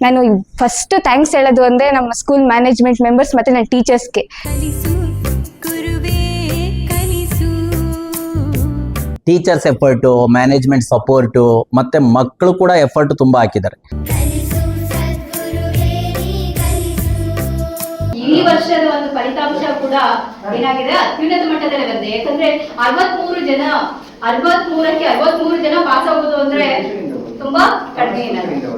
ನಾನು first thanks ಹೇಳೋದು ಅಂದರೆ ನಮ್ಮ ಸ್ಕೂಲ್ ಮ್ಯಾನೇಜ್ಮೆಂಟ್ ಮೆಂಬರ್ಸ್ ಮತ್ತು ನನ್ನ ಟೀಚರ್ಸ್ಗೆ. ಟೀಚರ್ಸ್ ಎಫರ್ಟು, ಮ್ಯಾನೇಜ್ಮೆಂಟ್ ಸಪೋರ್ಟು ಮತ್ತು ಮಕ್ಕಳು ಕೂಡ ಎಫರ್ಟ್ ತುಂಬ ಹಾಕಿದ್ದಾರೆ. ಈ ವರ್ಷದ ಒಂದು ಫಲಿತಾಂಶ ಕೂಡ ಏನಾಗಿದೆ, ಅತ್ಯುನ್ನತ ಮಟ್ಟದಲ್ಲಿ ಬಂದಿದೆ. ಯಾಕಂದ್ರೆ 63ಕ್ಕೆ 63 ಜನ ಪಾಸ್ ಆಗೋದು ಅಂದ್ರೆ ತುಂಬಾ ಕಡಿಮೆ ಏನಾಗಿದೆ.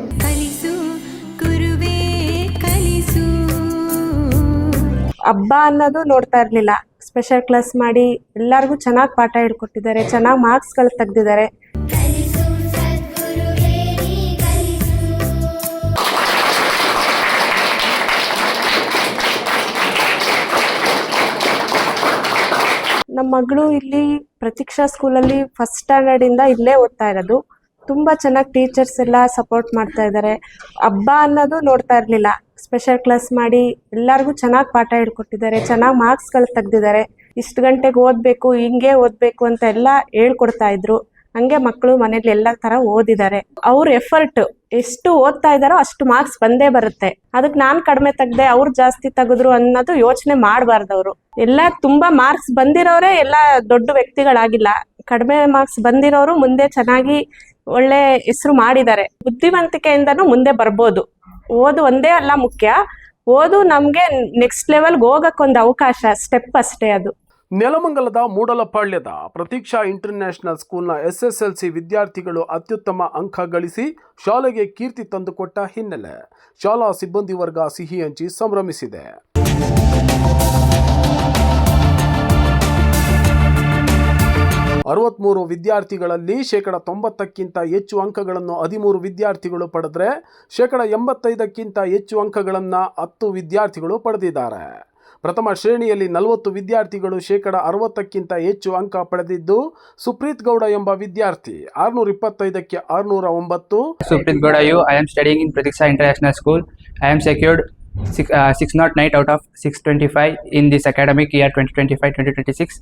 ಹಬ್ಬ ಅನ್ನೋದು ನೋಡ್ತಾ ಇರಲಿಲ್ಲ. ಸ್ಪೆಷಲ್ ಕ್ಲಾಸ್ ಮಾಡಿ ಎಲ್ಲರಿಗೂ ಚೆನ್ನಾಗಿ ಪಾಠ ಹೇಳ್ಕೊಟ್ಟಿದ್ದಾರೆ, ಚೆನ್ನಾಗಿ ಮಾರ್ಕ್ಸ್ಗಳು ತೆಗೆದಿದ್ದಾರೆ. ನಮ್ಮ ಮಗಳು ಇಲ್ಲಿ ಪ್ರತೀಕ್ಷಾ ಸ್ಕೂಲಲ್ಲಿ ಫಸ್ಟ್ ಸ್ಟ್ಯಾಂಡರ್ಡಿಂದ ಇಲ್ಲೇ ಓದ್ತಾ ಇರೋದು. ತುಂಬ ಚೆನ್ನಾಗಿ ಟೀಚರ್ಸ್ ಎಲ್ಲ ಸಪೋರ್ಟ್ ಮಾಡ್ತಾ ಇದ್ದಾರೆ. ಹಬ್ಬ ಅನ್ನೋದು ನೋಡ್ತಾ ಇರಲಿಲ್ಲ. ಸ್ಪೆಷಲ್ ಕ್ಲಾಸ್ ಮಾಡಿ ಎಲ್ಲರಿಗೂ ಚೆನ್ನಾಗಿ ಪಾಠ ಹೇಳ್ಕೊಟ್ಟಿದ್ದಾರೆ, ಚೆನ್ನಾಗಿ ಮಾರ್ಕ್ಸ್ಗಳು ತೆಗೆದಿದ್ದಾರೆ. ಇಷ್ಟು ಗಂಟೆಗೆ ಓದಬೇಕು, ಹಿಂಗೆ ಓದಬೇಕು ಅಂತ ಎಲ್ಲ ಹೇಳ್ಕೊಡ್ತಾ ಇದ್ರು. ಹಂಗೆ ಮಕ್ಕಳು ಮನೇಲಿ ಎಲ್ಲ ಥರ ಓದಿದ್ದಾರೆ. ಅವ್ರ ಎಫರ್ಟ್ ಎಷ್ಟು ಓದ್ತಾ ಇದ್ದಾರೋ ಅಷ್ಟು ಮಾರ್ಕ್ಸ್ ಬಂದೇ ಬರುತ್ತೆ. ಅದಕ್ಕೆ ನಾನು ಕಡಿಮೆ ತೆಗ್ದೆ, ಅವ್ರು ಜಾಸ್ತಿ ತೆಗೆದ್ರು ಅನ್ನೋದು ಯೋಚನೆ ಮಾಡಬಾರ್ದು. ಅವರು ಎಲ್ಲ ತುಂಬಾ ಮಾರ್ಕ್ಸ್ ಬಂದಿರೋರೇ ಎಲ್ಲ ದೊಡ್ಡ ವ್ಯಕ್ತಿಗಳಾಗಿಲ್ಲ. ಕಡಿಮೆ ಮಾರ್ಕ್ಸ್ ಬಂದಿರೋರು ಮುಂದೆ ಚೆನ್ನಾಗಿ ಒಳ್ಳೆ ಹೆಸರು ಮಾಡಿದ್ದಾರೆ. ಬುದ್ಧಿವಂತಿಕೆಯಿಂದನೂ ಮುಂದೆ ಬರ್ಬೋದು. ಓದು ಒಂದೇ ಅಲ್ಲ ಮುಖ್ಯ, ಓದು ನಮಗೆ ನೆಕ್ಸ್ಟ್ ಲೆವೆಲ್ಗೆ ಹೋಗಕ್ಕೊಂದು ಅವಕಾಶ, ಸ್ಟೆಪ್ ಅಷ್ಟೇ ಅದು. ನೆಲಮಂಗಲದ ಮೂಡಲಪಾಳ್ಯದ ಪ್ರತೀಕ್ಷಾ ಇಂಟರ್ನ್ಯಾಷನಲ್ ಸ್ಕೂಲ್ನ SSLC ವಿದ್ಯಾರ್ಥಿಗಳು ಅತ್ಯುತ್ತಮ ಅಂಕ ಗಳಿಸಿ ಶಾಲೆಗೆ ಕೀರ್ತಿ ತಂದುಕೊಟ್ಟ ಹಿನ್ನೆಲೆ ಶಾಲಾ ಸಿಬ್ಬಂದಿ ವರ್ಗ ಸಿಹಿ ಹಂಚಿ ಸಂಭ್ರಮಿಸಿದೆ. ಅರವತ್ಮೂರು ವಿದ್ಯಾರ್ಥಿಗಳಲ್ಲಿ 90%ಕ್ಕಿಂತ ಹೆಚ್ಚು ಅಂಕಗಳನ್ನು 13 ವಿದ್ಯಾರ್ಥಿಗಳು ಪಡೆದರೆ 85%ಕ್ಕಿಂತ ಹೆಚ್ಚು ಅಂಕಗಳನ್ನು 10 ವಿದ್ಯಾರ್ಥಿಗಳು ಪಡೆದಿದ್ದಾರೆ. ಪ್ರಥಮ ಶ್ರೇಣಿಯಲ್ಲಿ 40 ವಿದ್ಯಾರ್ಥಿಗಳು 60%ಕ್ಕಿಂತ ಹೆಚ್ಚು ಅಂಕ ಪಡೆದಿದ್ದು, ಸುಪ್ರೀತ್ ಗೌಡ ಎಂಬ ವಿದ್ಯಾರ್ಥಿ 625ಕ್ಕೆ 609. Supreet Gowda, I am studying in Pratiksha International School. I am secured 609 out of 625 in this academic year 2025-2026.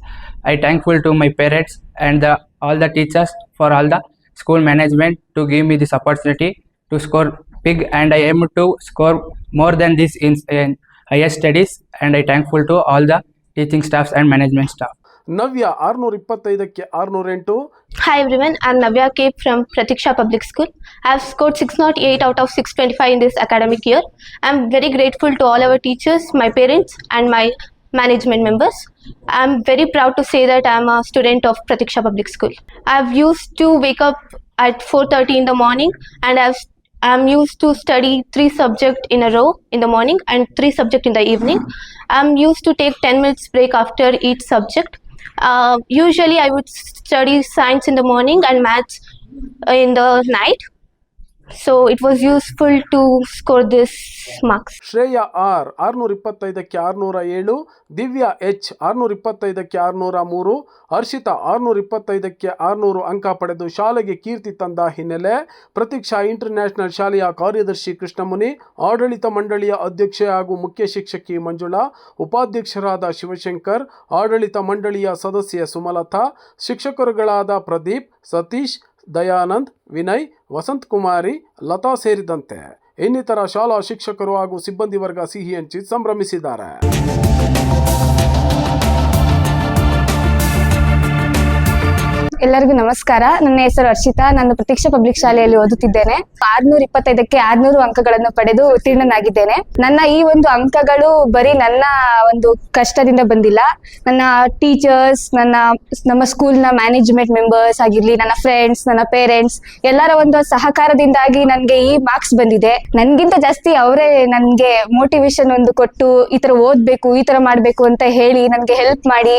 I thankful to my parents and all the teachers for all the school management to give me this opportunity to score big, and I aim to score more than this in higher studies, and I thankful to all the teaching staffs and management staff. Navya 625ಕ್ಕೆ 608. Hi everyone, I am Navya K from Pratiksha Public School. I have scored 608 out of 625 in this academic year. I am very grateful to all our teachers, my parents and my management members. I am very proud to say that I am a student of Pratiksha Public School. I have used to wake up at 4:30 in the morning, and I am used to study 3 subjects in a row in the morning and 3 subjects in the evening. I am used to take 10 minutes break after each subject. Usually I would study science in the morning and maths in the night. So it was useful to score this marks. Shreya R 625ಕ್ಕೆ 607, Divya H 625ಕ್ಕೆ 603, Harshita 625ಕ್ಕೆ 600 ಅಂಕ ಪಡೆದು ಶಾಲೆಗೆ ಕೀರ್ತಿ ತಂದ ಹಿನ್ನೆಲೆ Pratiksha international ಶಾಲೆಯ ಕಾರ್ಯದರ್ಶಿ ಕೃಷ್ಣಮುನಿ, ಆಡಳಿತ ಮಂಡಳಿಯ ಅಧ್ಯಕ್ಷೆ ಹಾಗೂ ಮುಖ್ಯ ಶಿಕ್ಷಕಿ ಮಂಜುಳಾ, ಉಪಾಧ್ಯಕ್ಷರಾದ ಶಿವಶಂಕರ್, ಆಡಳಿತ ಮಂಡಳಿಯ ಸದಸ್ಯೆ ಸುಮಲತಾ, ಶಿಕ್ಷಕರುಗಳಾದ ಪ್ರದೀಪ್, ಸತೀಶ್, ದಯಾನಂದ್, ವಿನಯ್, ವಸಂತ್ ಕುಮಾರಿ, ಲತಾ ಸೇರಿದಂತೆ ಇನ್ನಿತರ ಶಾಲಾ ಶಿಕ್ಷಕರು ಹಾಗೂ ಸಿಬ್ಬಂದಿ ವರ್ಗ ಸಿಹಿ ಹಂಚಿ ಸಂಭ್ರಮಿಸಿದ್ದಾರೆ. ಎಲ್ಲರಿಗೂ ನಮಸ್ಕಾರ. ನನ್ನ ಹೆಸರು ಹರ್ಷಿತಾ. ನಾನು ಪ್ರತೀಕ್ಷಾ ಪಬ್ಲಿಕ್ ಶಾಲೆಯಲ್ಲಿ ಓದುತ್ತಿದ್ದೇನೆ. 625ಕ್ಕೆ 600 ಅಂಕಗಳನ್ನು ಪಡೆದು ಉತ್ತೀರ್ಣನಾಗಿದ್ದೇನೆ. ನನ್ನ ಈ ಒಂದು ಅಂಕಗಳು ಬರೀ ನನ್ನ ಒಂದು ಕಷ್ಟದಿಂದ ಬಂದಿಲ್ಲ. ನನ್ನ ಟೀಚರ್ಸ್, ನಮ್ಮ ಸ್ಕೂಲ್ನ ಮ್ಯಾನೇಜ್ಮೆಂಟ್ ಮೆಂಬರ್ಸ್ ಆಗಿರ್ಲಿ, ನನ್ನ ಫ್ರೆಂಡ್ಸ್, ನನ್ನ ಪೇರೆಂಟ್ಸ್ ಎಲ್ಲರ ಒಂದು ಸಹಕಾರದಿಂದಾಗಿ ನನಗೆ ಈ ಮಾರ್ಕ್ಸ್ ಬಂದಿದೆ. ನನ್ಗಿಂತ ಜಾಸ್ತಿ ಅವರೇ ನನಗೆ ಮೋಟಿವೇಶನ್ ಒಂದು ಕೊಟ್ಟು ಈ ತರ ಓದ್ಬೇಕು, ಈ ತರ ಮಾಡ್ಬೇಕು ಅಂತ ಹೇಳಿ ನನಗೆ ಹೆಲ್ಪ್ ಮಾಡಿ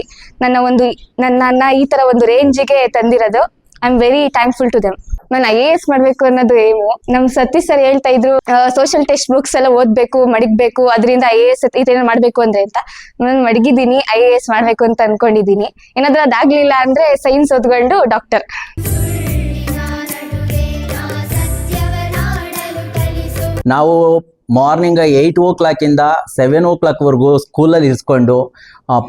ನನ್ನ ಈ ತರ ಒಂದು ರೇಂಜಿಗೆ ತಂದಿರೋದು. I am very thankful to them. ನಾನು IAS ಮಾಡ್ಬೇಕು ಅನ್ನೋದು ಏಮು. ನಮ್ ಸತೀಶ್ ಸರ್ ಹೇಳ್ತಾ ಇದ್ರು ಸೋಷಿಯಲ್ ಟೆಕ್ಸ್ಟ್ ಬುಕ್ಸ್ ಎಲ್ಲ ಓದ್ಬೇಕು, ಮಡಗ್ಬೇಕು, ಅದರಿಂದ IAS ಇದೇನೋ ಮಾಡ್ಬೇಕು ಅಂದ್ರೆ ಅಂತ. ನಾನು ಮಡಗಿದ್ದೀನಿ, IAS ಮಾಡ್ಬೇಕು ಅಂತ ಅನ್ಕೊಂಡಿದ್ದೀನಿ. ಏನಾದ್ರೂ ಅದಾಗ್ಲಿಲ್ಲ ಅಂದ್ರೆ ಸೈನ್ಸ್ ಓದ್ಕೊಂಡು ಡಾಕ್ಟರ್. ನಾವು ಮಾರ್ನಿಂಗ್ 8 ಇಂದ 7 ಸ್ಕೂಲಲ್ಲಿ ಇರಿಸ್ಕೊಂಡು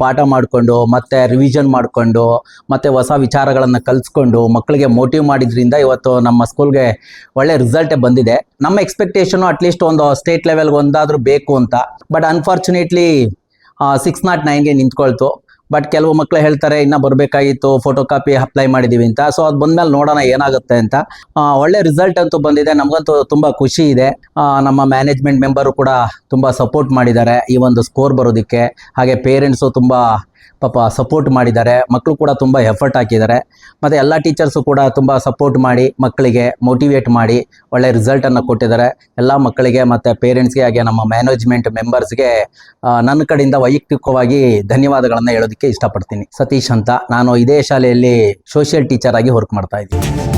ಪಾಠ ಮಾಡಿಕೊಂಡು ಮತ್ತೆ ರಿವಿಷನ್ ಮಾಡಿಕೊಂಡು ಮತ್ತೆ ಹೊಸ ವಿಚಾರಗಳನ್ನು ಕಲಿಸ್ಕೊಂಡು ಮಕ್ಕಳಿಗೆ ಮೋಟಿವ್ ಮಾಡಿದ್ರಿಂದ ಇವತ್ತು ನಮ್ಮ ಸ್ಕೂಲ್ಗೆ ಒಳ್ಳೆ ರಿಸಲ್ಟೇ ಬಂದಿದೆ. ನಮ್ಮ ಎಕ್ಸ್ಪೆಕ್ಟೇಷನು ಅಟ್ಲೀಸ್ಟ್ ಒಂದು ಸ್ಟೇಟ್ ಲೆವೆಲ್ಗೆ ಒಂದಾದರೂ ಬೇಕು ಅಂತ. ಬಟ್ ಅನ್ಫಾರ್ಚುನೇಟ್ಲಿ 609ಗೆ ನಿಂತ್ಕೊಳ್ತು. ಬಟ್ ಕೆಲವು ಮಕ್ಕಳು ಹೇಳ್ತಾರೆ ಇನ್ನೂ ಬರಬೇಕಾಗಿತ್ತು, ಫೋಟೋ ಕಾಪಿ ಅಪ್ಲೈ ಮಾಡಿದ್ದೀವಿ ಅಂತ. ಸೊ ಅದು ಬಂದಮೇಲೆ ನೋಡೋಣ ಏನಾಗುತ್ತೆ ಅಂತ. ಒಳ್ಳೆ ರಿಸಲ್ಟ್ ಅಂತೂ ಬಂದಿದೆ. ನಮಗಂತೂ ತುಂಬ ಖುಷಿ ಇದೆ. ನಮ್ಮ ಮ್ಯಾನೇಜ್ಮೆಂಟ್ ಮೆಂಬರು ಕೂಡ ತುಂಬ ಸಪೋರ್ಟ್ ಮಾಡಿದ್ದಾರೆ ಈ ಒಂದು ಸ್ಕೋರ್ ಬರೋದಕ್ಕೆ. ಹಾಗೆ ಪೇರೆಂಟ್ಸು ತುಂಬ ಪಾಪ ಸಪೋರ್ಟ್ ಮಾಡಿದ್ದಾರೆ. ಮಕ್ಕಳು ಕೂಡ ತುಂಬ ಎಫರ್ಟ್ ಹಾಕಿದ್ದಾರೆ. ಮತ್ತು ಎಲ್ಲ ಟೀಚರ್ಸು ಕೂಡ ತುಂಬ ಸಪೋರ್ಟ್ ಮಾಡಿ ಮಕ್ಕಳಿಗೆ ಮೋಟಿವೇಟ್ ಮಾಡಿ ಒಳ್ಳೆ ರಿಸಲ್ಟನ್ನು ಕೊಟ್ಟಿದ್ದಾರೆ. ಎಲ್ಲ ಮಕ್ಕಳಿಗೆ ಮತ್ತು ಪೇರೆಂಟ್ಸ್ಗೆ ಹಾಗೆ ನಮ್ಮ ಮ್ಯಾನೇಜ್ಮೆಂಟ್ ಮೆಂಬರ್ಸ್ಗೆ ನನ್ನ ಕಡೆಯಿಂದ ವೈಯಕ್ತಿಕವಾಗಿ ಧನ್ಯವಾದಗಳನ್ನು ಹೇಳೋದಕ್ಕೆ ಇಷ್ಟಪಡ್ತೀನಿ. ಸತೀಶ್ ಅಂತ, ನಾನು ಇದೇ ಶಾಲೆಯಲ್ಲಿ ಸೋಷಿಯಲ್ ಟೀಚರ್ ಆಗಿ ವರ್ಕ್ ಮಾಡ್ತಾ ಇದ್ದೀನಿ.